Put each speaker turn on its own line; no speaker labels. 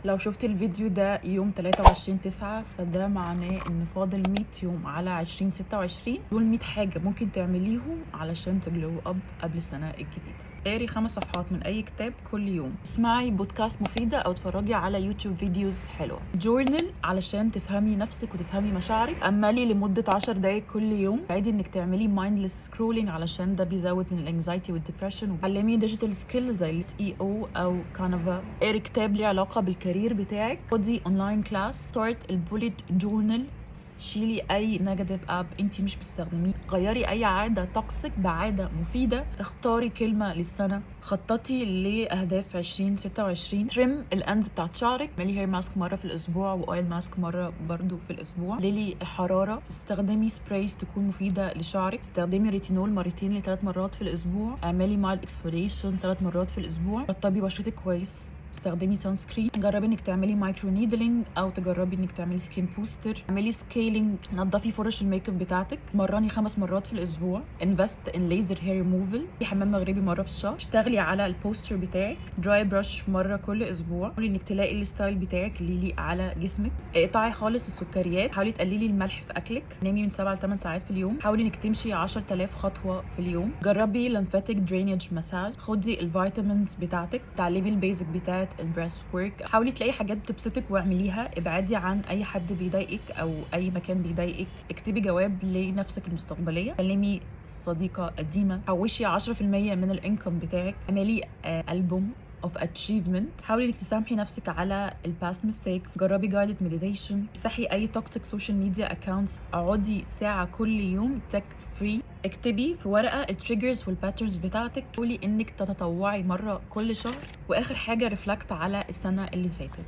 لو شفت الفيديو ده يوم 23/9 فده معناه ان فاضل 100 يوم على 2026. دول 100 حاجة ممكن تعمليهم علشان تجلو اب قبل السنة الجديدة. قاري 5 صفحات من اي كتاب كل يوم، اسمعي بودكاست مفيدة او اتفرجي على يوتيوب فيديوز حلوة، جورنال علشان تفهمي نفسك وتفهمي مشاعرك، املي لمدة 10 دقايق كل يوم، عادي انك تعملي مايندلس سكرولينج علشان ده بيزود من الانكزايتي والديبرشن، وتعلمي ديجيتال سكيل زي الاس اي او او كانفا، قاري كتاب ليه علاقة بالكارير بتاعك، خدي اونلاين كلاس، ستارت البوليت جورنال، شيلي اي نيجاتيف اب انت مش بتستخدميه، غيري اي عاده توكسيك بعاده مفيده، اختاري كلمه للسنه، خططي لاهداف 2026، تريم الاندز بتاعت شعرك، اعملي هير ماسك مره في الاسبوع واويل ماسك مره برضو في الاسبوع، ليلي الحراره، استخدمي سبرايز تكون مفيده لشعرك، استخدمي ريتينول مرتين لثلاث مرات في الاسبوع، اعملي مايلد اكسفوليشن 3 مرات في الاسبوع، رطبي بشرتك كويس، استخدمي سان سكرين، جربي انك تعملي مايكرو نيدلينج او تجربي انك تعملي سكين بوستر، اعملي سكيلينج، نظفي فرش الميك اب بتاعتك، مرني 5 مرات في الاسبوع، انفست ان ليزر هير ريموفل، في حمام مغربي مره في الشهر، اشتغلي على البوستر بتاعك، دراي brush مره كل اسبوع، حاولي انك تلاقي الستايل بتاعك اللي يليق على جسمك، اقطعي خالص السكريات، حاولي تقللي الملح في اكلك، نامي من 7 ل 8 ساعات في اليوم، حاولي انك تمشي 10000 خطوه في اليوم، جربي lymphatic drainage مساج، خدي الفيتامينز بتاعتك، تعلمي البيزك بتاعت البريس ورك، حاولي تلاقي حاجات تبسطك واعمليها، ابعدي عن اي حد بيضايقك او اي مكان بيضايقك، اكتبي جواب لنفسك المستقبليه، كلمي صديقه قديمه، حوشي 10% من الانكم بتاعك، اعملي ألبوم of achievement، حاولي انك تسامحي نفسك على الباست ميستيكس، جربي guided meditation، امسحي اي توكسيك سوشيال ميديا اكونتس، اقعدي ساعه كل يوم تك فري، اكتبي في ورقه التريجرز والباترنز بتاعتك، قولي انك تتطوعي مره كل شهر، واخر حاجه ريفلكت على السنه اللي فاتت.